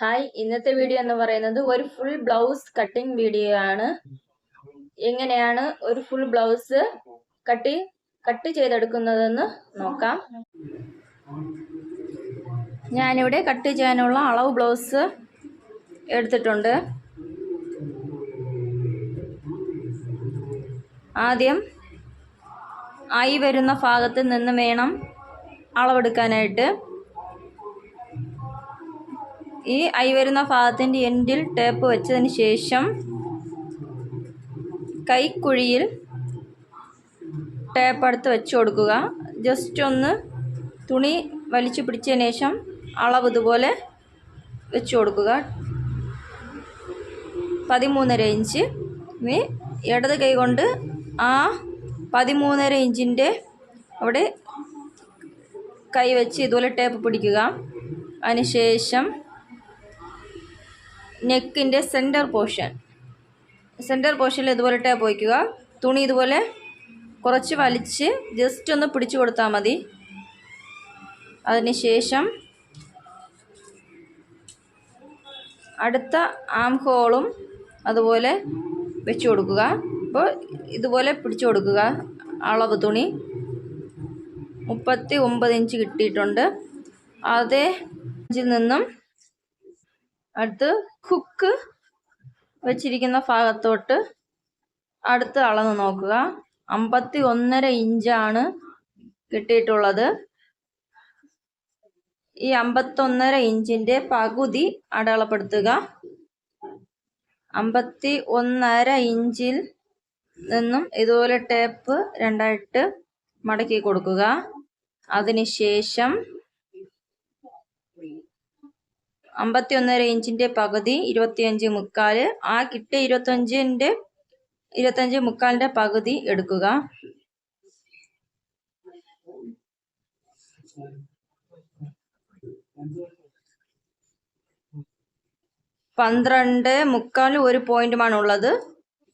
Hi, ഇന്നത്തെ video എന്ന് പറയുന്നത് ഒരു ഫുൾ ബ്ലൗസ് കട്ടിംഗ് വീഡിയോ ആണ്. എങ്ങനെയാണ് ഒരു ഫുൾ ബ്ലൗസ് കട്ട് ചെയ്തെടുക്കുന്നതെന്ന് നോക്കാം. ഞാനിവിടെ കട്ട് ചെയ്യാനുള്ള അളവ് ബ്ലൗസ് എടുത്തിട്ടുണ്ട്. ആദ്യം ആയി വരുന്ന ഭാഗത്ത് നിന്ന് വേണം അളവെടുക്കാനായിട്ട്. ഈ ആയി വരുന്ന ഭാഗത്തിൻ്റെ എൻഡിൽ ടേപ്പ് വെച്ചതിന് ശേഷം കൈക്കുഴിയിൽ ടേപ്പ് എടുത്ത് വെച്ച് കൊടുക്കുക. ജസ്റ്റ് ഒന്ന് തുണി വലിച്ചു പിടിച്ചതിന് ശേഷം അളവ് ഇതുപോലെ വെച്ച് കൊടുക്കുക. 13.5 ഇഞ്ച്. ഇനി ഇടത് കൈ കൊണ്ട് ആ 13.5 ഇഞ്ചിൻ്റെ അവിടെ കൈ വെച്ച് ഇതുപോലെ ടേപ്പ് പിടിക്കുക. അതിനുശേഷം നെക്കിൻ്റെ സെൻറ്റർ പോർഷനിൽ ഇതുപോലെ ടേപ്പ് വയ്ക്കുക. തുണി ഇതുപോലെ കുറച്ച് വലിച്ച് ജസ്റ്റ് ഒന്ന് പിടിച്ചു കൊടുത്താൽ മതി. അതിനുശേഷം അടുത്ത ആം ഹോളും അതുപോലെ വെച്ച് കൊടുക്കുക. അപ്പോൾ ഇതുപോലെ പിടിച്ചു കൊടുക്കുക. അളവ് തുണി 39 ഇഞ്ച് കിട്ടിയിട്ടുണ്ട്. അതേ ഇഞ്ചിൽ നിന്നും അടുത്ത് ഹുക്ക് വെച്ചിരിക്കുന്ന ഭാഗത്തോട്ട് അടുത്ത് അളന്ന് നോക്കുക. 51.5 ഇഞ്ചാണ് കിട്ടിയിട്ടുള്ളത്. ഈ 51.5 ഇഞ്ചിൻ്റെ പകുതി അടയാളപ്പെടുത്തുക. 51.5 ഇഞ്ചിൽ നിന്നും ഇതുപോലെ ടേപ്പ് രണ്ടായിട്ട് മടക്കി കൊടുക്കുക. അതിനുശേഷം 51.5 ഇഞ്ചിൻ്റെ പകുതി 25.75, ആ കിട്ടിയ 25.75 പകുതി എടുക്കുക. പന്ത്രണ്ട് മുക്കാൽ ഒരു പോയിന്റുമാണ് ഉള്ളത്.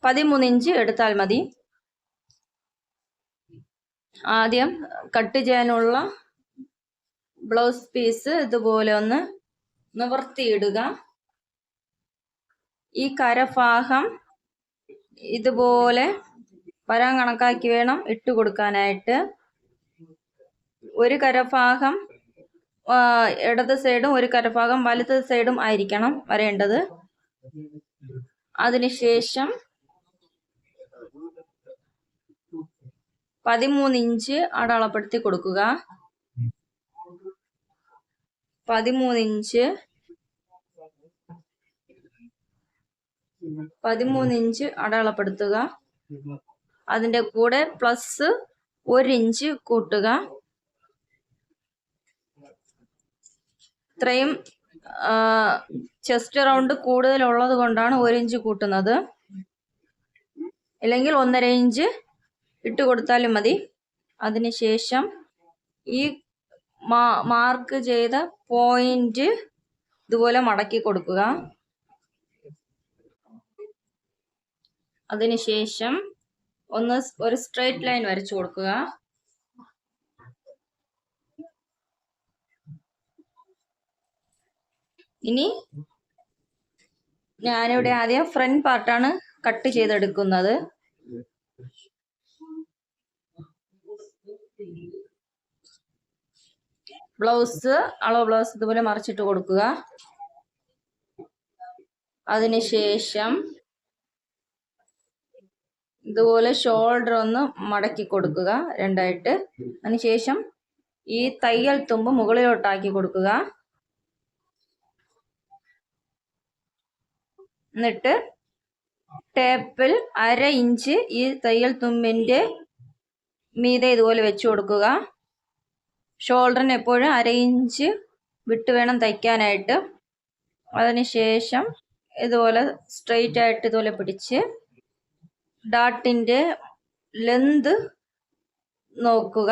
13 ഇഞ്ച് എടുത്താൽ മതി. ആദ്യം കട്ട് ചെയ്യാനുള്ള ബ്ലൗസ് പീസ് ഇതുപോലെ ഒന്ന് നിവർത്തിയിടുക. ഈ കരഭാഗം ഇതുപോലെ വരാൻ കണക്കാക്കി വേണം ഇട്ട് കൊടുക്കാനായിട്ട്. ഒരു കരഭാഗം ഇടത് സൈഡും ഒരു കരഭാഗം വലത് സൈഡും ആയിരിക്കണം വരേണ്ടത്. അതിനുശേഷം 13 ഇഞ്ച് അടയാളപ്പെടുത്തി കൊടുക്കുക. 13 ഇഞ്ച് അടയാളപ്പെടുത്തുക. അതിൻ്റെ കൂടെ പ്ലസ് 1 ഇഞ്ച് കൂട്ടുക. ഇത്രയും ചെസ്റ്റ് റൗണ്ട് കൂടുതലുള്ളത് കൊണ്ടാണ് 1 ഇഞ്ച് കൂട്ടുന്നത്. അല്ലെങ്കിൽ 1.5 ഇഞ്ച് ഇട്ട് കൊടുത്താലും മതി. അതിനുശേഷം ഈ മാർക്ക് ചെയ്ത പോയിന്റ് ഇതുപോലെ മടക്കി കൊടുക്കുക. അതിനുശേഷം ഒരു സ്ട്രെയിറ്റ് ലൈൻ വരച്ചു കൊടുക്കുക. ഇനി ഞാനിവിടെ ആദ്യം ഫ്രണ്ട് പാർട്ടാണ് കട്ട് ചെയ്തെടുക്കുന്നത്. അളവ് ബ്ലൗസ് ഇതുപോലെ മറിച്ചിട്ട് കൊടുക്കുക. അതിനുശേഷം ഇതുപോലെ ഷോൾഡർ ഒന്ന് മടക്കി കൊടുക്കുക രണ്ടായിട്ട്. അതിനുശേഷം ഈ തയ്യൽ തുമ്പ് മുകളിലോട്ടാക്കി കൊടുക്കുക. എന്നിട്ട് ടേപ്പിൽ 1/2 ഇഞ്ച് ഈ തയ്യൽ തുമ്പിൻ്റെ മീതെ ഇതുപോലെ വെച്ച് കൊടുക്കുക. ഷോൾഡറിന് എപ്പോഴും 1/2 ഇഞ്ച് വിട്ട് വേണം തയ്ക്കാനായിട്ട്. അതിനുശേഷം ഇതുപോലെ സ്ട്രെയിറ്റ് ആയിട്ട് ഇതുപോലെ പിടിച്ച് ഡാട്ടിൻ്റെ ലെന്ത് നോക്കുക.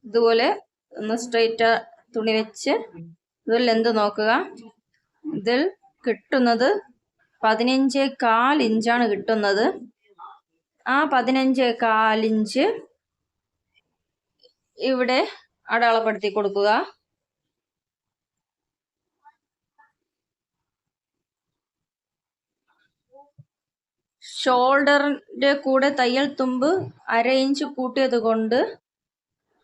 ഇതുപോലെ ഒന്ന് സ്ട്രെയിറ്റ് തുണി വെച്ച് ഇതുപോലെ ലെന്ത് നോക്കുക. ഇതിൽ കിട്ടുന്നത് 15.25 ഇഞ്ചാണ് കിട്ടുന്നത്. ആ 15.25 ഇഞ്ച് ഇവിടെ അടയാളപ്പെടുത്തി കൊടുക്കുക. ഷോൾഡറിന്റെ കൂടെ തയ്യൽ തുമ്പ് 1/2 ഇഞ്ച് കൂട്ടിയത് കൊണ്ട്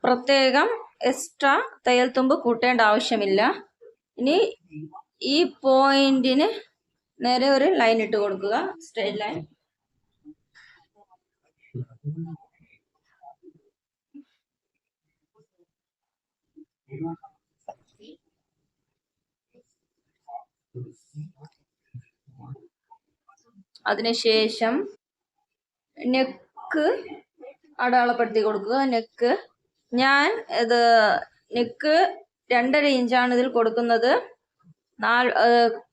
പ്രത്യേകം എക്സ്ട്രാ തയ്യൽ തുമ്പ് കൂട്ടേണ്ട ആവശ്യമില്ല. ഇനി ഈ പോയിന്റിന് നേരെ ഒരു ലൈൻ ഇട്ട് കൊടുക്കുക, സ്ട്രെയിറ്റ് ലൈൻ. അതിനുശേഷം നെക്ക് അടയാളപ്പെടുത്തി കൊടുക്കുക. നെക്ക് ഞാൻ ഇത് നെക്ക് 2.5 ഇഞ്ചാണ് ഇതിൽ കൊടുക്കുന്നത്.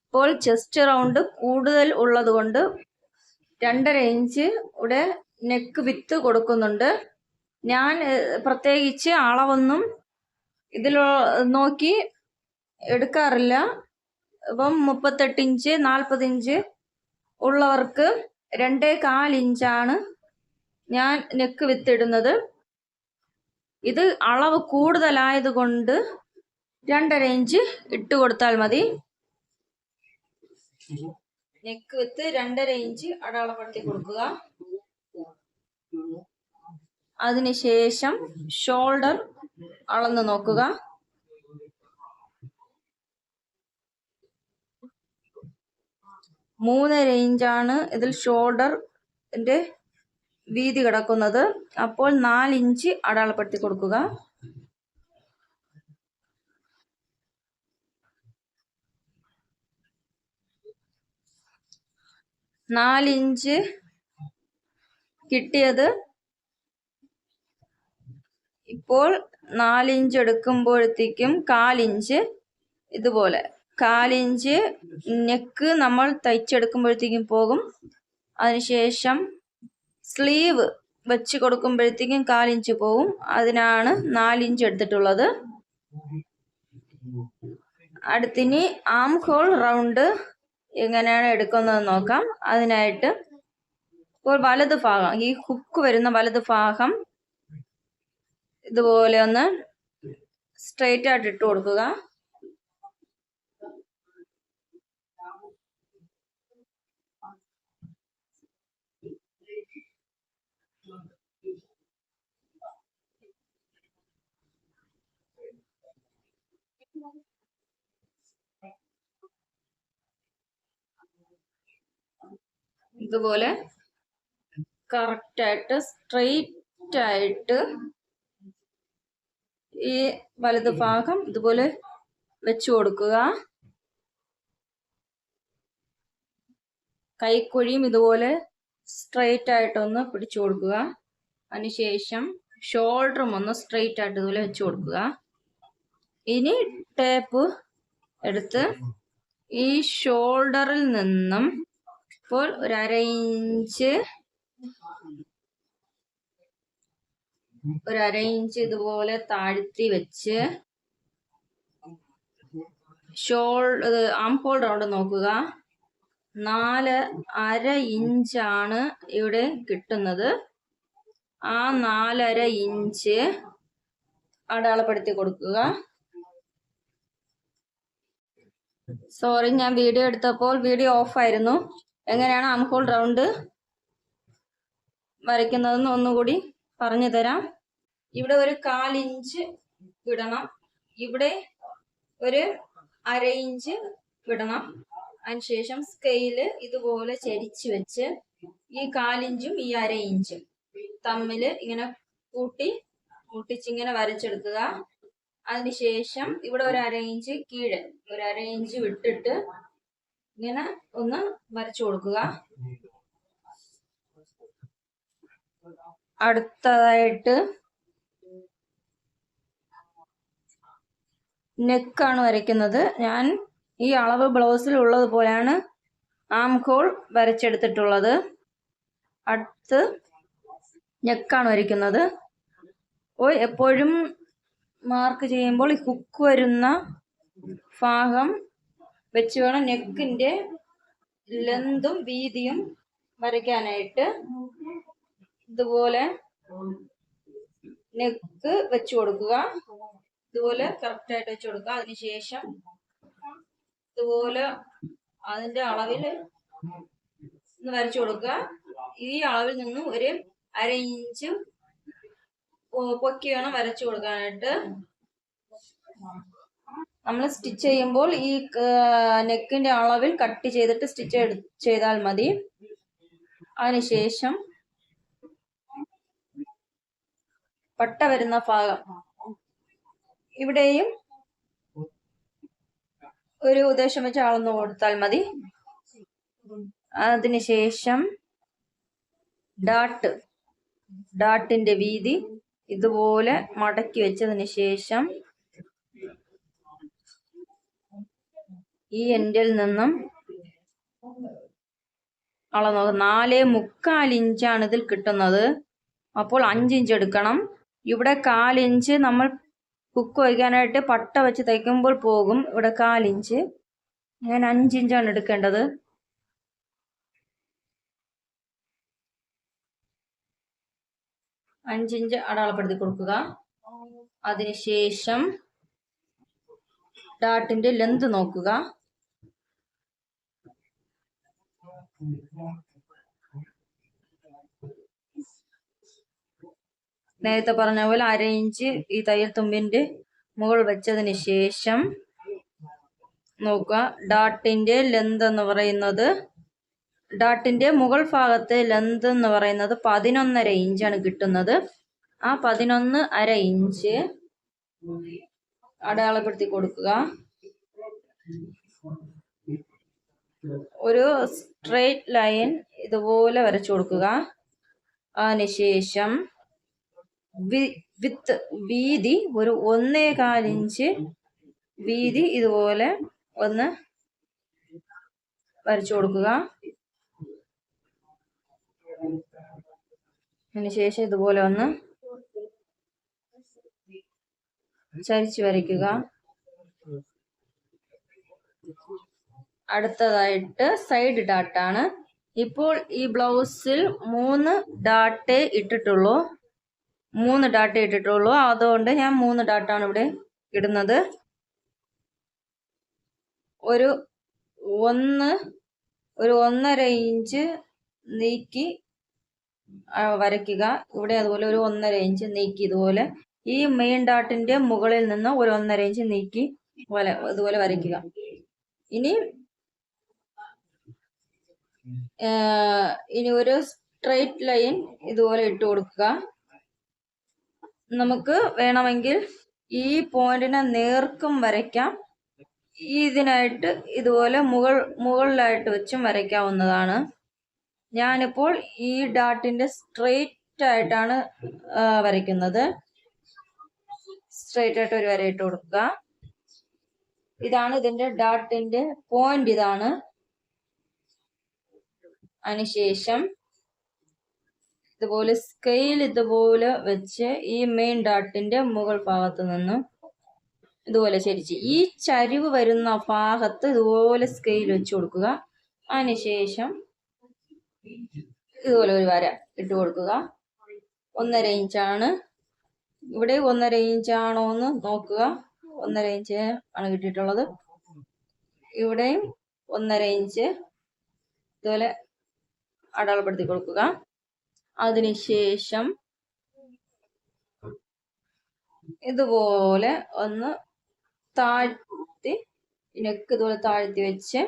ഇപ്പോൾ ചെസ്റ്റ് റൗണ്ട് കൂടുതൽ ഉള്ളത് കൊണ്ട് 2.5 ഇഞ്ച് ഇവിടെ നെക്ക് വിത്ത് കൊടുക്കുന്നുണ്ട്. ഞാൻ പ്രത്യേകിച്ച് അളവൊന്നും ഇതിൽ നോക്കി എടുക്കാറില്ല. ഇപ്പം 38 ഇഞ്ച് 40 ഇഞ്ച് ഉള്ളവർക്ക് 2.25 ഇഞ്ചാണ് ഞാൻ നെക്ക് വിത്തിടുന്നത്. ഇത് അളവ് കൂടുതലായതുകൊണ്ട് 2.5 ഇഞ്ച് ഇട്ട് കൊടുത്താൽ മതി. നെക്ക് വിത്ത് 2.5 ഇഞ്ച് അടയാളപ്പെടുത്തി കൊടുക്കുക. അതിനുശേഷം ഷോൾഡർ അളന്ന് നോക്കുക. 3.5 ഇഞ്ചാണ് ഇതിൽ ഷോൾഡറിന്റെ വീതി കിടക്കുന്നത്. അപ്പോൾ 4 ഇഞ്ച് അടയാളപ്പെടുത്തി കൊടുക്കുക. നാല് ഇഞ്ച് കിട്ടിയത് ഇപ്പോൾ 4 ഇഞ്ച് എടുക്കുമ്പോഴത്തേക്കും 1/4 ഇഞ്ച് ഇതുപോലെ 1/4 ഇഞ്ച് നെക്ക് നമ്മൾ തയ്ച്ചെടുക്കുമ്പോഴത്തേക്കും പോകും. അതിനുശേഷം സ്ലീവ് വെച്ച് കൊടുക്കുമ്പോഴത്തേക്കും 1/4 ഇഞ്ച് പോകും. അതിനാണ് 4 ഇഞ്ച് എടുത്തിട്ടുള്ളത്. അടുത്തിനി ആം ഹോൾ റൗണ്ട് എങ്ങനെയാണ് എടുക്കുന്നത് നോക്കാം. അതിനായിട്ട് ഇപ്പോൾ വലത് ഭാഗം, ഈ ഹുക്ക് വരുന്ന വലത് ഭാഗം ഇതുപോലെ ഒന്ന് സ്ട്രെയിറ്റ് ആയിട്ട് ഇട്ട് കൊടുക്കുക. ഇതുപോലെ കറക്റ്റായിട്ട് സ്ട്രെയിറ്റ് ആയിട്ട് ഈ വലത് ഭാഗം ഇതുപോലെ വെച്ചു കൊടുക്കുക. കൈക്കുഴിയും ഇതുപോലെ സ്ട്രെയിറ്റ് ആയിട്ടൊന്ന് പിടിച്ചു കൊടുക്കുക. അതിനുശേഷം ഷോൾഡറും ഒന്ന് സ്ട്രെയിറ്റ് ആയിട്ട് ഇതുപോലെ വെച്ചു കൊടുക്കുക. ഇനി ടേപ്പ് എടുത്ത് ഈ ഷോൾഡറിൽ നിന്നും ഇപ്പോൾ 1/2 ഇഞ്ച് ഇതുപോലെ താഴ്ത്തി വെച്ച് ആം ഹോൾ റൗണ്ട് നോക്കുക. 4.5 ഇഞ്ചാണ് ഇവിടെ കിട്ടുന്നത്. ആ 4.5 ഇഞ്ച് അടയാളപ്പെടുത്തി കൊടുക്കുക. സോറി, ഞാൻ വീഡിയോ എടുത്തപ്പോൾ വീഡിയോ ഓഫായിരുന്നു. എങ്ങനെയാണ് ആം ഹോൾ റൗണ്ട് വരയ്ക്കുന്നതെന്ന് ഒന്നുകൂടി പറഞ്ഞു തരാം. ഇവിടെ ഒരു 1/4 ഇഞ്ച് വിടണം. ഇവിടെ ഒരു 1/2 ഇഞ്ച് വിടണം. അതിനുശേഷം സ്കെയില് ഇതുപോലെ ചരിച്ച് വെച്ച് ഈ 1/4 ഇഞ്ചും ഈ 1/2 ഇഞ്ചും തമ്മിൽ ഇങ്ങനെ കൂട്ടിച്ചിങ്ങനെ വരച്ചെടുക്കുക. അതിനുശേഷം ഇവിടെ ഒരു 1/2 ഇഞ്ച് കീഴെ ഒരു 1/2 ഇഞ്ച് വിട്ടിട്ട് ഇങ്ങനെ ഒന്ന് വരച്ചു കൊടുക്കുക. അടുത്തതായിട്ട് നെക്കാണ് വരയ്ക്കുന്നത്. ഞാൻ ഈ അളവ് ബ്ലൗസിൽ ഉള്ളത് പോലെയാണ് ആം ഹോൾ വരച്ചെടുത്തിട്ടുള്ളത്. അടുത്ത് നെക്കാണ് വരയ്ക്കുന്നത്. എപ്പോഴും മാർക്ക് ചെയ്യുമ്പോൾ ഈ ഹുക്ക് വരുന്ന ഭാഗം വെച്ച് വേണം നെക്കിന്റെ ലെന്തും വീതിയും വരയ്ക്കാനായിട്ട്. ഇതുപോലെ നെക്ക് വെച്ച് കൊടുക്കുക. ഇതുപോലെ കറക്റ്റ് ആയിട്ട് വെച്ച് കൊടുക്കുക. അതിനുശേഷം ഇതുപോലെ അതിന്റെ അളവിൽ ഒന്ന് വരച്ചു കൊടുക്കുക. ഈ അളവിൽ നിന്നും ഒരു 1/2 ഇഞ്ച് പൊക്കി വേണം വരച്ചു കൊടുക്കാനായിട്ട്. നമ്മൾ സ്റ്റിച്ച് ചെയ്യുമ്പോൾ ഈ നെക്കിന്റെ അളവിൽ കട്ട് ചെയ്തിട്ട് സ്റ്റിച്ച് ചെയ്താൽ മതി. അതിനുശേഷം പട്ട വരുന്ന ഭാഗം ഇവിടെയും ഒരു ഉദ്ദേശം വെച്ച് അളന്ന് കൊടുത്താൽ മതി. അതിനുശേഷം ഡാട്ടിന്റെ വീതി ഇതുപോലെ മടക്കി വെച്ചതിന് ശേഷം ഈ എൻഡിൽ നിന്നും അളന്ന് 4.25 ഇഞ്ചാണ് ഇതിൽ കിട്ടുന്നത്. അപ്പോൾ 5 ഇഞ്ച് എടുക്കണം. ഇവിടെ 1/4 ഇഞ്ച് നമ്മൾ ഹുക്ക് വയ്ക്കാനായിട്ട് പട്ട വെച്ച് തയ്ക്കുമ്പോൾ പോകും. ഇവിടെ 1/4 ഇഞ്ച്, ഞാൻ 5 ഇഞ്ചാണ് എടുക്കേണ്ടത്. അഞ്ച് ഇഞ്ച് അടയാളപ്പെടുത്തി കൊടുക്കുക. അതിനുശേഷം ഡാട്ടിന്റെ ലെന്ത് നോക്കുക. നേരത്തെ പറഞ്ഞ പോലെ 1/2 ഇഞ്ച് ഈ തയ്യൽ തുമ്പിന്റെ മുകൾ വെച്ചതിന് ശേഷം നോക്കുക. ഡാട്ടിന്റെ ലെന്ത് എന്ന് പറയുന്നത്, ഡാട്ടിന്റെ മുകൾ ഭാഗത്തെ ലെന്ത് എന്ന് പറയുന്നത് 11.5 ഇഞ്ചാണ് കിട്ടുന്നത്. ആ 11.5 ഇഞ്ച് അടയാളപ്പെടുത്തി കൊടുക്കുക. ഒരു സ്ട്രെയിറ്റ് ലൈൻ ഇതുപോലെ വരച്ചു കൊടുക്കുക. അതിനുശേഷം വീതി ഒരു 1.25 ഇഞ്ച് വീതി ഇതുപോലെ ഒന്ന് വരച്ചു കൊടുക്കുക. അതിനുശേഷം ഇതുപോലെ ഒന്ന് ചരിച്ചു വരയ്ക്കുക. അടുത്തതായിട്ട് സൈഡ് ഡാട്ടാണ്. ഇപ്പോൾ ഈ ബ്ലൗസിൽ 3 ഡാട്ടേ ഇട്ടിട്ടുള്ളൂ. അതുകൊണ്ട് ഞാൻ 3 ഡാട്ടാണ് ഇവിടെ ഇടുന്നത്. ഒരു 1.5 ഇഞ്ച് നീക്കി വരയ്ക്കുക. ഇവിടെ അതുപോലെ ഒരു 1.5 ഇഞ്ച് നീക്കി ഇതുപോലെ ഈ മെയിൻ ഡാട്ടിന്റെ മുകളിൽ നിന്ന് ഒരു 1.5 ഇഞ്ച് നീക്കി ഇതുപോലെ വരയ്ക്കുക. ഇനി ഒരു സ്ട്രെയിറ്റ് ലൈൻ ഇതുപോലെ ഇട്ട് കൊടുക്കുക. നമുക്ക് വേണമെങ്കിൽ ഈ പോയിന്റിനെ നേർക്കും വരയ്ക്കാം. ഇതിനായിട്ട് ഇതുപോലെ മുകളിലായിട്ട് വെച്ചും വരയ്ക്കാവുന്നതാണ്. ഞാനിപ്പോൾ ഈ ഡാട്ടിന്റെ സ്ട്രെയിറ്റ് ആയിട്ടാണ് വരയ്ക്കുന്നത്. സ്ട്രെയിറ്റ് ആയിട്ട് ഒരു വര ഇട്ട് കൊടുക്കുക. ഇതാണ് ഇതിന്റെ ഡാട്ടിന്റെ പോയിന്റ്, ഇതാണ്. അതിനുശേഷം ഇതുപോലെ സ്കെയിൽ ഇതുപോലെ വെച്ച് ഈ മെയിൻ ഡാട്ടിന്റെ മുകൾ ഭാഗത്ത് നിന്നും ഇതുപോലെ ചരിച്ച് ഈ ചരിവ് വരുന്ന ഭാഗത്ത് ഇതുപോലെ സ്കെയിൽ വെച്ച് കൊടുക്കുക. അതിനുശേഷം ഇതുപോലെ ഒരു വര ഇട്ട് കൊടുക്കുക. 1.5 ഇഞ്ചാണ് ഇവിടെ. 1.5 ഇഞ്ചാണോ എന്ന് നോക്കുക. 1.5 ഇഞ്ച് ആണ് കിട്ടിയിട്ടുള്ളത്. ഇവിടെയും 1.5 ഇഞ്ച് ഇതുപോലെ അടയാളപ്പെടുത്തി കൊടുക്കുക. അതിനുശേഷം ഇതുപോലെ ഒന്ന് താഴ്ത്തി നെക്ക് ഇതുപോലെ താഴ്ത്തി വെച്ച്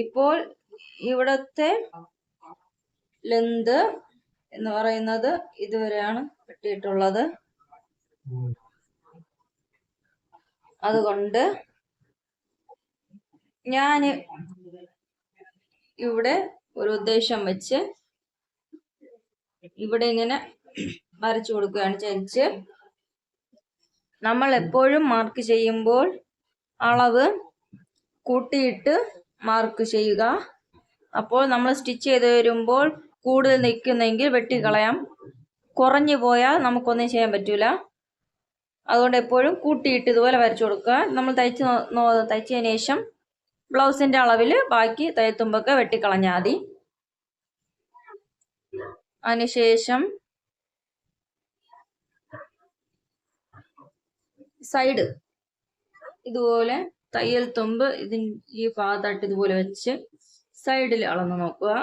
ഇപ്പോൾ ഇവിടത്തെ ലെന്ത് എന്ന് പറയുന്നത് ഇതുവരെയാണ് കിട്ടിയിട്ടുള്ളത്. അതുകൊണ്ട് ഞാൻ ഇവിടെ ഒരു ഉദ്ദേശം വെച്ച് ഇവിടെ ഇങ്ങനെ വരച്ചു കൊടുക്കുകയാണ് ചരിച്ച്. നമ്മൾ എപ്പോഴും മാർക്ക് ചെയ്യുമ്പോൾ അളവ് കൂട്ടിയിട്ട് മാർക്ക് ചെയ്യുക. അപ്പോൾ നമ്മൾ സ്റ്റിച്ച് ചെയ്ത് വരുമ്പോൾ കൂടുതൽ നിൽക്കുന്നെങ്കിൽ വെട്ടിക്കളയാം. കുറഞ്ഞു പോയാൽ നമുക്കൊന്നും ചെയ്യാൻ പറ്റൂല. അതുകൊണ്ട് എപ്പോഴും കൂട്ടിയിട്ട് ഇതുപോലെ വരച്ചു കൊടുക്കുക. നമ്മൾ തയ്ച്ചതിന് ശേഷം ബ്ലൗസിന്റെ അളവിൽ ബാക്കി തയ്യത്തുമ്പൊക്കെ വെട്ടിക്കളഞ്ഞാൽ മതി. അതിനുശേഷം സൈഡ് ഇതുപോലെ തയ്യൽ തുമ്പ് ഈ ഭാഗത്തായിട്ട് ഇതുപോലെ വെച്ച് സൈഡിൽ അളന്ന് നോക്കുക.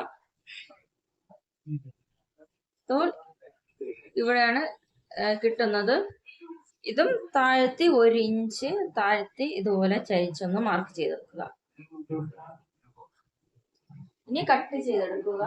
ഇവിടെയാണ് കിട്ടുന്നത്. ഇതും താഴ്ത്തി 1 ഇഞ്ച് താഴ്ത്തി ഇതുപോലെ ചരിച്ചൊന്ന് മാർക്ക് ചെയ്തെടുക്കുക. ഇനി കട്ട് ചെയ്തെടുക്കുക.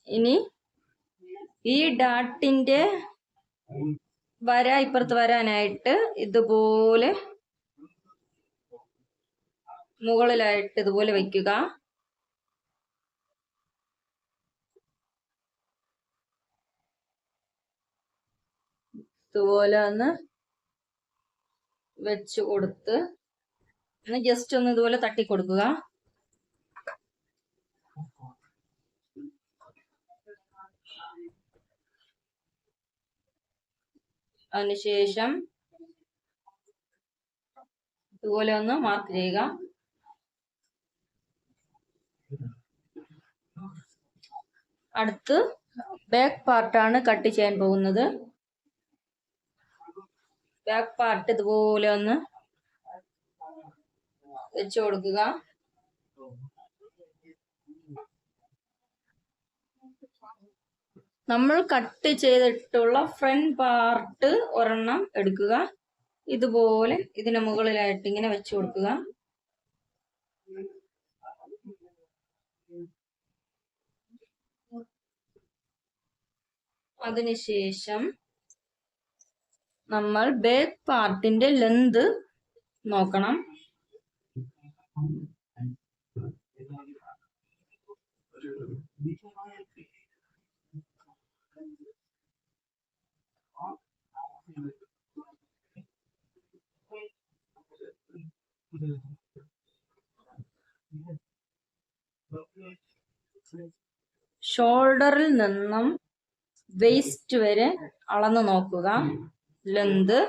ഇനി ഈ ഡാട്ടിന്റെ വര ഇപ്പുറത്ത് വരാനായിട്ട് ഇതുപോലെ മുകളിലായിട്ട് ഇതുപോലെ വയ്ക്കുക. ഇതുപോലെ ഒന്ന് വെച്ച് കൊടുത്ത് ജസ്റ്റ് ഒന്ന് ഇതുപോലെ തട്ടി കൊടുക്കുക. അതിനുശേഷം ഇതുപോലെ ഒന്ന് മാർക്ക് ചെയ്യുക. അടുത്ത് ബാക്ക് പാർട്ടാണ് കട്ട് ചെയ്യാൻ പോകുന്നത്. ബാക്ക് പാർട്ട് ഇതുപോലെ ഒന്ന് വെച്ച് കൊടുക്കുക. നമ്മൾ കട്ട് ചെയ്തിട്ടുള്ള ഫ്രണ്ട് പാർട്ട് ഒരെണ്ണം എടുക്കുക. ഇതുപോലെ ഇതിന് മുകളിലായിട്ട് ഇങ്ങനെ വെച്ച് കൊടുക്കുക. അതിനുശേഷം നമ്മൾ ബാക്ക് പാർട്ടിന്റെ ലെന്ത് നോക്കണം. ഷോൾഡറിൽ നിന്നും വേസ്റ്റ് വരെ അളന്ന് നോക്കുക ലെന്ത്.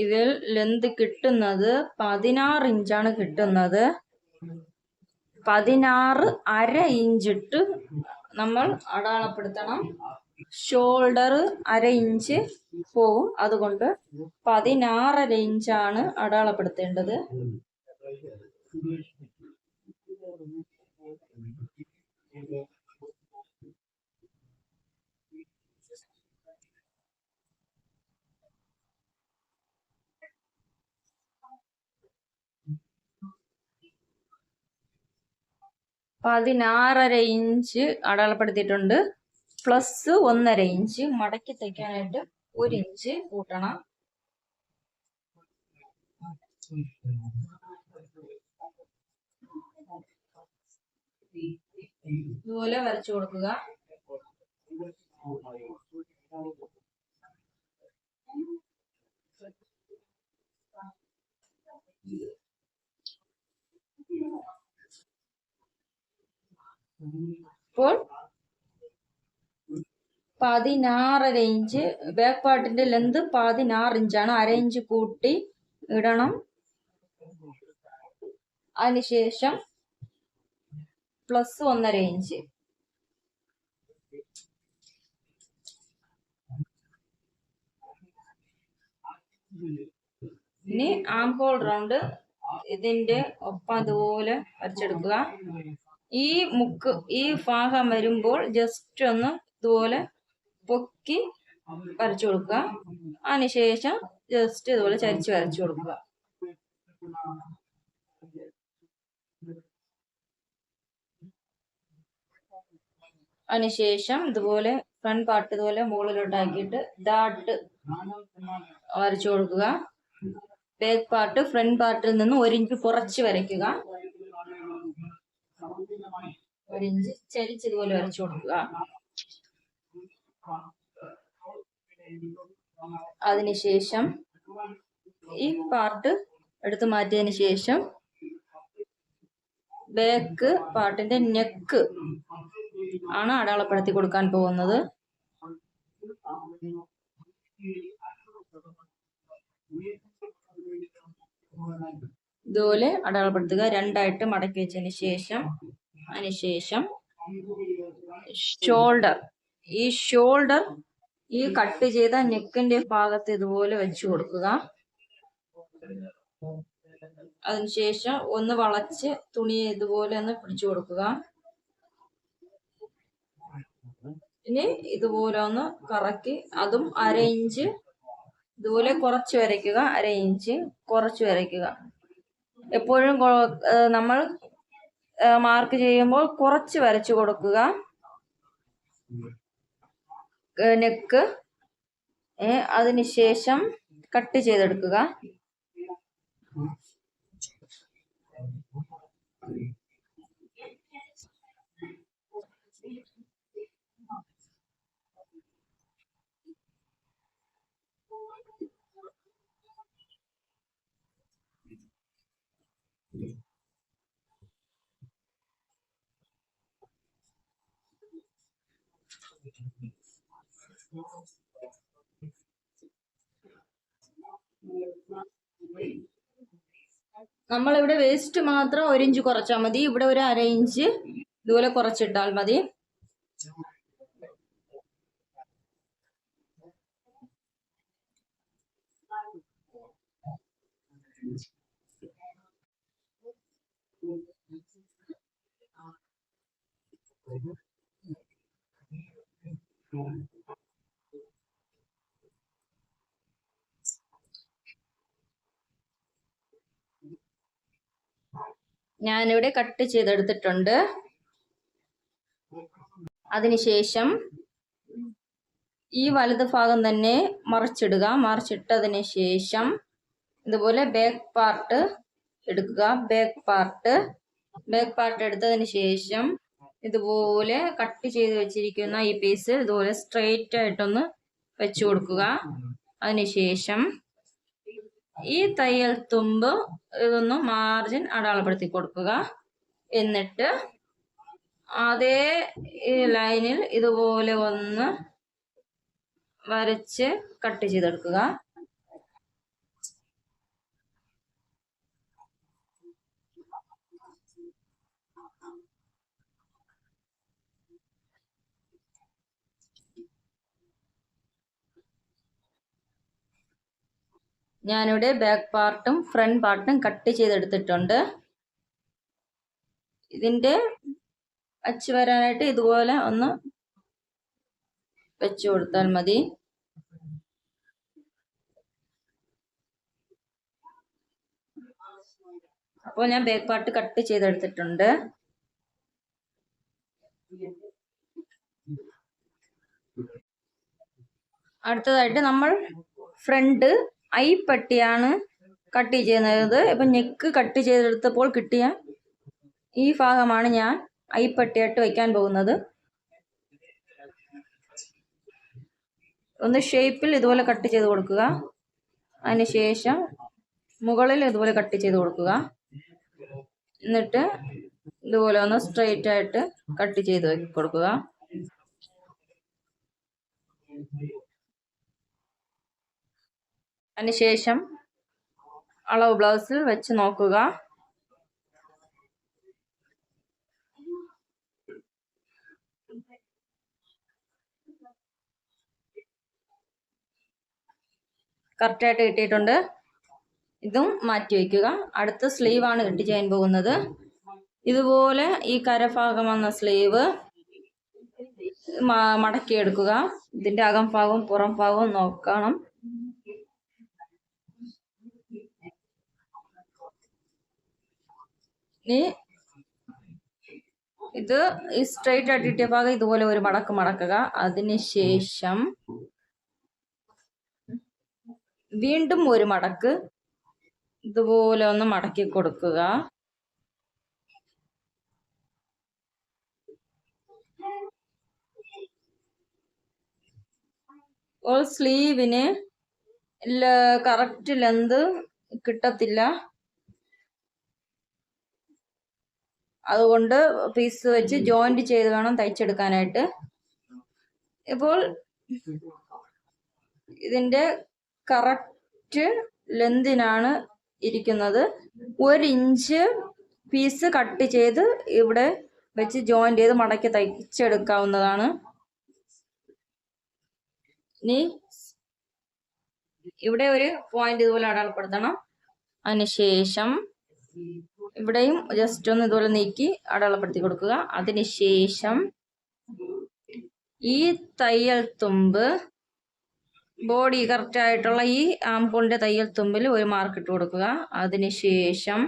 ഇതിൽ ലെന്ത് കിട്ടുന്നത് 16 ഇഞ്ചാണ് കിട്ടുന്നത്. 16.5 ഇഞ്ചിട്ട് നമ്മൾ അടയാളപ്പെടുത്തണം. ഷോൾഡർ 1/2 ഇഞ്ച് പോവും, അതുകൊണ്ട് 16.5 ഇഞ്ചാണ് അടയാളപ്പെടുത്തേണ്ടത്. ഇഞ്ച് അടയാളപ്പെടുത്തിയിട്ടുണ്ട്. പ്ലസ് 1.5 ഇഞ്ച് മടക്കി തയ്ക്കാനായിട്ട് 1 ഇഞ്ച് കൂട്ടണം. ഇതുപോലെ വരച്ചു കൊടുക്കുക. ഇപ്പോൾ 16.5 ഇഞ്ച് ബാക്ക് പാർട്ടിന്റെ ലെന്ത് 16 ഇഞ്ചാണ്. 1/2 ഇഞ്ച് കൂട്ടി ഇടണം. അതിനുശേഷം പ്ലസ് 1.5 ഇഞ്ച്. ഇനി ആം ഹോൾ റൗണ്ട് ഇതിന്റെ ഒപ്പം അതുപോലെ വരച്ചെടുക്കുക. ഈ ഭാഗം വരുമ്പോൾ ജസ്റ്റ് ഒന്ന് ഇതുപോലെ പൊക്കി വരച്ചു കൊടുക്കുക. അതിനുശേഷം ജസ്റ്റ് ഇതുപോലെ ചരിച്ച് വരച്ചു കൊടുക്കുക. അതിനുശേഷം ഇതുപോലെ ഫ്രണ്ട് പാർട്ട് ഇതുപോലെ മുകളിലോട്ടാക്കിയിട്ട് ഡാട്ട് വരച്ചു കൊടുക്കുക. ബാക്ക് പാർട്ട് ഫ്രണ്ട് പാർട്ടിൽ നിന്ന് 1 ഇഞ്ച് കുറച്ച് വരയ്ക്കുക. 1 ഇഞ്ച് ചരിച്ച് ഇതുപോലെ വരച്ചു കൊടുക്കുക. അതിനുശേഷം ഈ പാർട്ട് എടുത്തു മാറ്റിയതിന് ശേഷം ബാക്ക് പാർട്ടിന്റെ നെക്ക് ആണ് അടയാളപ്പെടുത്തി കൊടുക്കാൻ പോകുന്നത്. ഇതുപോലെ അടയാളപ്പെടുത്തുക. 2ആയിട്ട് മടക്കി വെച്ചതിന് ശേഷം അതിനുശേഷം ഷോൾഡർ, ഈ ഷോൾഡർ ഈ കട്ട് ചെയ്ത നെക്കിന്റെ ഭാഗത്ത് ഇതുപോലെ വെച്ചു കൊടുക്കുക. അതിനുശേഷം ഒന്ന് വളച്ച് തുണി ഇതുപോലെ ഒന്ന് പിടിച്ചു കൊടുക്കുക. ഇനി ഇതുപോലെ ഒന്ന് കറക്കി അതും 1/2 ഇഞ്ച് ഇതുപോലെ കുറച്ച് വരയ്ക്കുക. 1/2 ഇഞ്ച് കുറച്ച് വരയ്ക്കുക. എപ്പോഴും നമ്മൾ മാർക്ക് ചെയ്യുമ്പോൾ കുറച്ച് വരച്ചു കൊടുക്കുക. നെക്ക് അതിനുശേഷം കട്ട് ചെയ്തെടുക്കുക. നമ്മളിവിടെ വേസ്റ്റ് മാത്രം 1 ഇഞ്ച് കുറച്ചാൽ മതി. ഇവിടെ ഒരു 1/2 ഇഞ്ച് ഇതുപോലെ കുറച്ചിട്ടാൽ മതി. ഞാനിവിടെ കട്ട് ചെയ്തെടുത്തിട്ടുണ്ട്. അതിനുശേഷം ഈ വലത് ഭാഗം തന്നെ മറിച്ചിടുക. മറിച്ചിട്ടതിന് ശേഷം ഇതുപോലെ ബാക്ക് പാർട്ട് എടുക്കുക. ബാക്ക് പാർട്ട് എടുത്തതിന് ശേഷം ഇതുപോലെ കട്ട് ചെയ്ത് വെച്ചിരിക്കുന്ന ഈ പീസ് ഇതുപോലെ സ്ട്രെയിറ്റ് ആയിട്ടൊന്ന് വെച്ചു കൊടുക്കുക. അതിനുശേഷം ഈ തയ്യൽ തുമ്പ് ഇതൊന്ന് മാർജിൻ അടയാളപ്പെടുത്തി കൊടുക്കുക. എന്നിട്ട് അതേ ലൈനിൽ ഇതുപോലെ ഒന്ന് വരച്ച് കട്ട് ചെയ്തെടുക്കുക. ഞാനിവിടെ ബാക്ക് പാർട്ടും ഫ്രണ്ട് പാർട്ടും കട്ട് ചെയ്തെടുത്തിട്ടുണ്ട്. ഇതിന്റെ അച്ച് വരാനായിട്ട് ഇതുപോലെ ഒന്ന് വെച്ചു കൊടുത്താൽ മതി. അപ്പോൾ ഞാൻ ബാക്ക് പാർട്ട് കട്ട് ചെയ്തെടുത്തിട്ടുണ്ട്. അടുത്തതായിട്ട് നമ്മൾ ഫ്രണ്ട് ഐപ്പട്ടിയാണ് കട്ട് ചെയ്യുന്നത്. ഇപ്പം നെക്ക് കട്ട് ചെയ്തെടുത്തപ്പോൾ കിട്ടിയ ഈ ഭാഗമാണ് ഞാൻ ഐപ്പട്ടിയായിട്ട് വയ്ക്കാൻ പോകുന്നത്. ഒന്ന് ഷേപ്പിൽ ഇതുപോലെ കട്ട് ചെയ്ത് കൊടുക്കുക. അതിനുശേഷം മുകളിൽ ഇതുപോലെ കട്ട് ചെയ്ത് കൊടുക്കുക. എന്നിട്ട് ഇതുപോലെ ഒന്ന് സ്ട്രെയിറ്റ് ആയിട്ട് കട്ട് ചെയ്ത് കൊടുക്കുക. അതിനുശേഷം അളവ് ബ്ലൗസിൽ വെച്ച് നോക്കുക. കറക്റ്റായിട്ട് കിട്ടിയിട്ടുണ്ട്. ഇതും മാറ്റി വയ്ക്കുക. അടുത്ത സ്ലീവാണ് കട്ട് ചെയ്യാൻ പോകുന്നത്. ഇതുപോലെ ഈ കരഭാഗം വന്ന സ്ലീവ് മടക്കിയെടുക്കുക. ഇതിൻ്റെ അകം ഭാഗവും പുറം ഭാഗവും നോക്കണം. ഇനി ഇത് ഈ സ്ട്രെയിറ്റ് ആയിട്ട് കിട്ടിയ ഭാഗം ഇതുപോലെ ഒരു മടക്ക് മടക്കുക. അതിനുശേഷം വീണ്ടും ഒരു മടക്ക് ഇതുപോലെ ഒന്ന് മടക്കി കൊടുക്കുക. സ്ലീവിന് കറക്റ്റ് ലെന്ത് കിട്ടത്തില്ല, അതുകൊണ്ട് പീസ് വെച്ച് ജോയിന്റ് ചെയ്ത് വേണം തയ്ച്ചെടുക്കാനായിട്ട്. ഇപ്പോൾ ഇതിന്റെ കറക്റ്റ് ലെന്തിനാണ് ഇരിക്കുന്നത്. 1 ഇഞ്ച് പീസ് കട്ട് ചെയ്ത് ഇവിടെ വെച്ച് ജോയിന്റ് ചെയ്ത് മടക്കി തയ്ച്ചെടുക്കാവുന്നതാണ്. ഇനി ഇവിടെ ഒരു പോയിന്റ് ഇതുപോലെ അടയാളപ്പെടുത്തണം. അതിനുശേഷം ഇവിടെയും ജസ്റ്റ് ഒന്ന് ഇതുപോലെ നീക്കി അടയാളപ്പെടുത്തി കൊടുക്കുക. അതിനുശേഷം ഈ തയ്യൽ തുമ്പ് ബോഡി കറക്റ്റ് ആയിട്ടുള്ള ഈ ആംഹോളിന്റെ തയ്യൽ തുമ്പിൽ ഒരു മാർക്ക് ഇട്ട് കൊടുക്കുക. അതിനുശേഷം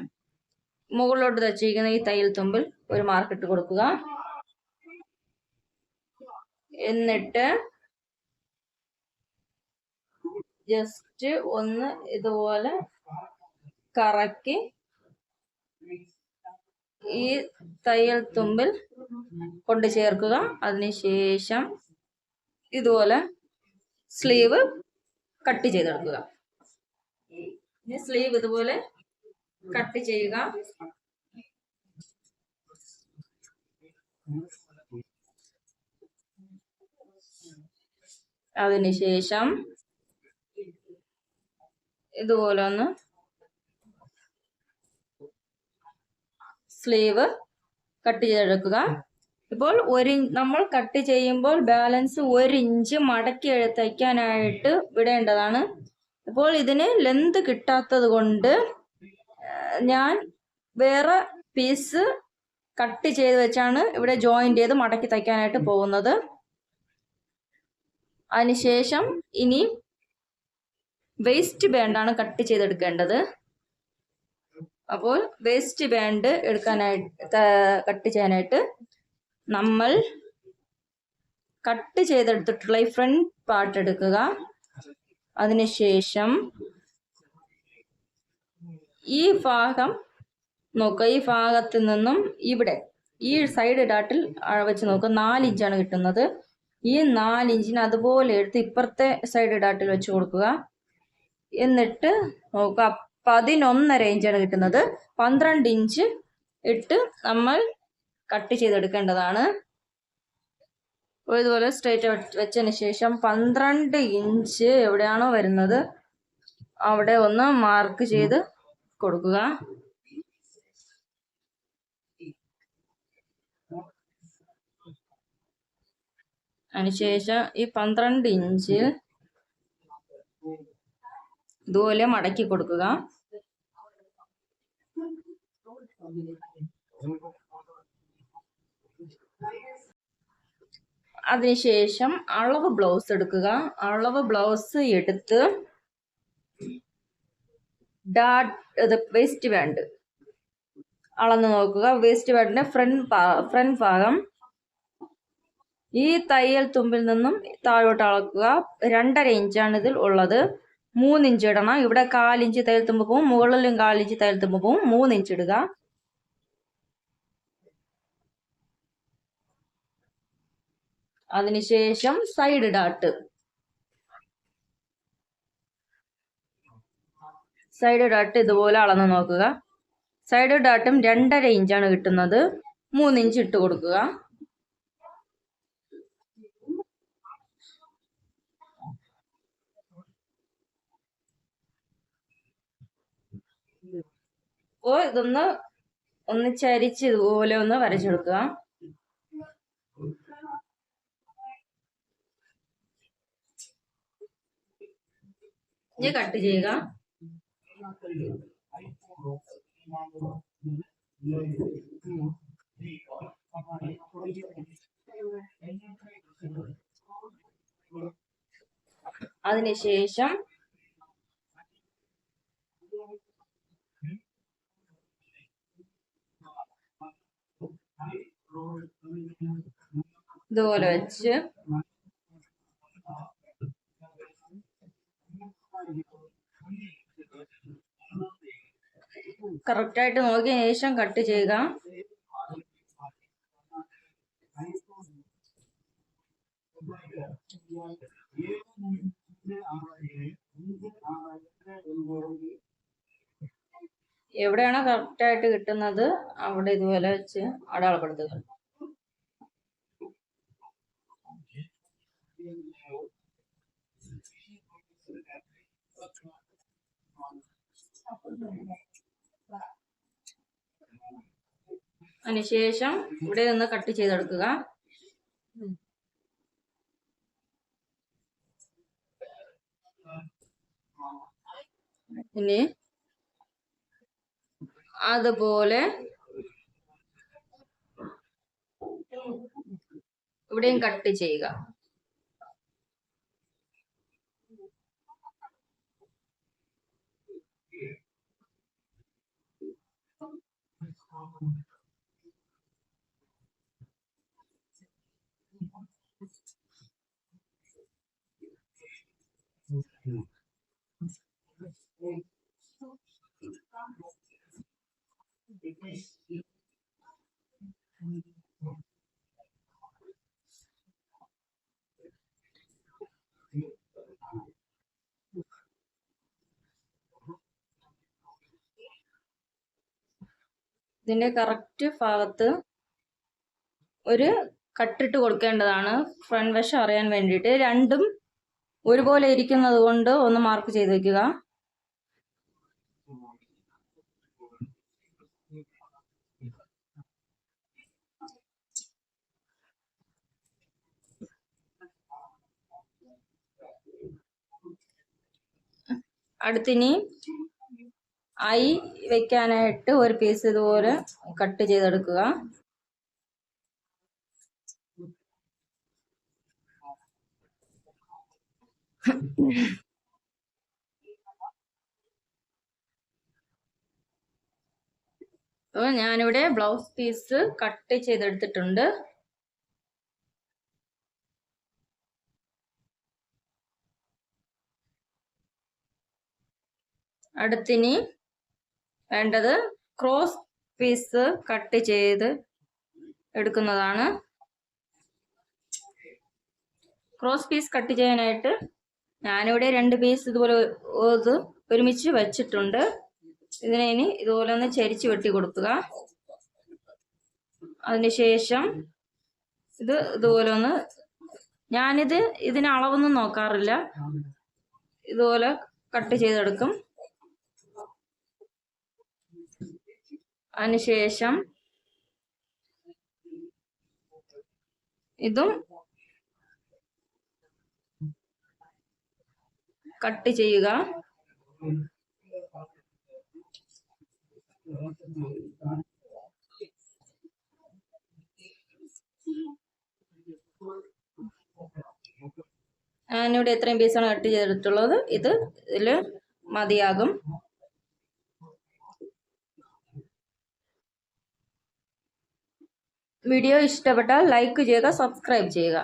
മുകളിലോട്ട് തച്ചിരിക്കുന്ന ഈ തയ്യൽ തുമ്പിൽ ഒരു മാർക്ക് ഇട്ട് കൊടുക്കുക. എന്നിട്ട് ജസ്റ്റ് ഒന്ന് ഇതുപോലെ കറക്കി ഈ തയ്യൽ തുമ്പിൽ കൊണ്ട് ചേർക്കുക. അതിനുശേഷം ഇതുപോലെ സ്ലീവ് കട്ട് ചെയ്തെടുക്കുക. ഈ സ്ലീവ് ഇതുപോലെ കട്ട് ചെയ്യുക. അതിനുശേഷം ഇതുപോലെ ഒന്ന് സ്ലീവ് കട്ട് ചെയ്തെടുക്കുക. ഇപ്പോൾ നമ്മൾ കട്ട് ചെയ്യുമ്പോൾ ബാലൻസ് 1 ഇഞ്ച് മടക്കി തയ്ക്കാനായിട്ട് വിടേണ്ടതാണ്. ഇപ്പോൾ ഇതിന് ലെന്ത് കിട്ടാത്തത് കൊണ്ട് ഞാൻ വേറെ പീസ് കട്ട് ചെയ്ത് വെച്ചാണ് ഇവിടെ ജോയിന്റ് ചെയ്ത് മടക്കി തയ്ക്കാനായിട്ട് പോകുന്നത്. അതിനുശേഷം ഇനി വേസ്റ്റ് ബാൻഡാണ് കട്ട് ചെയ്തെടുക്കേണ്ടത്. അപ്പോൾ വേസ്റ്റ് ബാൻഡ് കട്ട് ചെയ്യാനായിട്ട് നമ്മൾ കട്ട് ചെയ്തെടുത്തിട്ടുള്ള ഈ ഫ്രണ്ട് പാർട്ട് എടുക്കുക. അതിനുശേഷം ഈ ഭാഗം നോക്കുക. ഈ ഭാഗത്ത് നിന്നും ഇവിടെ ഈ സൈഡ് ഡാട്ടിൽ വെച്ച് നോക്കുക. 4 ഇഞ്ചാണ് കിട്ടുന്നത്. ഈ 4 ഇഞ്ചിന് അതുപോലെ എടുത്ത് ഇപ്പുറത്തെ സൈഡ് ഡാട്ടിൽ വെച്ച് കൊടുക്കുക. എന്നിട്ട് നോക്കുക, 11.5 ഇഞ്ചാണ് കിട്ടുന്നത്. 12 ഇഞ്ച് ഇട്ട് നമ്മൾ കട്ട് ചെയ്തെടുക്കേണ്ടതാണ്. ഇതുപോലെ സ്ട്രൈറ്റ് വെച്ചതിന് ശേഷം 12 ഇഞ്ച് എവിടെയാണോ വരുന്നത് അവിടെ ഒന്ന് മാർക്ക് ചെയ്ത് കൊടുക്കുക. അതിനുശേഷം ഈ 12 ഇഞ്ച് ഇതുപോലെ മടക്കി കൊടുക്കുക. അതിനുശേഷം അളവ് ബ്ലൗസ് എടുക്കുക. അളവ് ബ്ലൗസ് എടുത്ത് വേസ്റ്റ് ബാൻഡ് അളന്ന് നോക്കുക. വേസ്റ്റ് ബാൻഡിന്റെ ഫ്രണ്ട് ഭാഗം ഈ തയ്യൽ തുമ്പിൽ നിന്നും താഴോട്ട് അളക്കുക. 2.5 ഇഞ്ചാണ് ഇതിൽ ഉള്ളത്. 3 ഇഞ്ച് ഇടണം. ഇവിടെ 1/4 ഇഞ്ച് തയ്യൽ തുമ്പ് പോവും, മുകളിലും 1/4 ഇഞ്ച് തയ്യൽ തുമ്പ് പോവും. 3 ഇഞ്ച് ഇടുക. അതിനുശേഷം സൈഡ് ഡാട്ട് ഇതുപോലെ അളന്ന് നോക്കുക. സൈഡ് ഡാട്ടും 2.5 ഇഞ്ചാണ് കിട്ടുന്നത്. 3 ഇഞ്ച് ഇട്ട് കൊടുക്കുക. അപ്പോൾ ഒന്ന് ചരിച്ച് ഇതുപോലെ ഒന്ന് വരച്ചെടുക്കുക. ഇനി കട്ട് ചെയ്യുക. അതിനുശേഷം ഇതുപോലെ വെച്ച് കറക്റ്റായിട്ട് നോക്കിയ ശേഷം കട്ട് ചെയ്യുക. എവിടെയാണോ കറക്റ്റായിട്ട് കിട്ടുന്നത് അവിടെ ഇതുപോലെ വെച്ച് അടയാളപ്പെടുത്തുക. അതിനുശേഷം ഇവിടെ നിന്ന് കട്ട് ചെയ്തെടുക്കുക. ഇനി അതുപോലെ ഇവിടെയും കട്ട് ചെയ്യുക. ഇതിന്റെ കറക്റ്റ് ഭാഗത്ത് ഒരു കട്ടിട്ട് കൊടുക്കേണ്ടതാണ്, ഫ്രണ്ട് വശം അറിയാൻ വേണ്ടിയിട്ട്. രണ്ടും ഒരുപോലെ ഇരിക്കുന്നത് കൊണ്ട് ഒന്ന് മാർക്ക് ചെയ്ത് വെക്കുക. അടുത്തിനി ഐ വെക്കാനായിട്ട് ഒരു പീസ് ഇതുപോലെ കട്ട് ചെയ്തെടുക്കുക. അപ്പോൾ ഞാനിവിടെ ബ്ലൗസ് പീസ് കട്ട് ചെയ്തെടുത്തിട്ടുണ്ട്. അടുത്തിനി വേണ്ടത് ക്രോസ് പീസ് കട്ട് ചെയ്ത് എടുക്കുന്നതാണ്. ക്രോസ് പീസ് കട്ട് ചെയ്യാനായിട്ട് ഞാനിവിടെ 2 പീസ് ഇതുപോലെ ഒരുമിച്ച് വെച്ചിട്ടുണ്ട്. ഇതിനെ ഇനി ഇതുപോലെ ഒന്ന് ചരിച്ച് വെട്ടി കൊടുക്കുക. അതിനുശേഷം ഇതുപോലെ ഒന്ന്, ഇതിന് അളവൊന്നും നോക്കാറില്ല, ഇതുപോലെ കട്ട് ചെയ്തെടുക്കും. അതിനുശേഷം ഇതും കട്ട് ചെയ്യുക. ഞാനിവിടെ എത്രയും പീസാണ് കട്ട് ചെയ്തെടുത്തുള്ളത്, ഇതിൽ മതിയാകും. വീഡിയോ ഇഷ്ടപ്പെട്ടാൽ ലൈക്ക് ചെയ്യുക, സബ്സ്ക്രൈബ് ചെയ്യുക.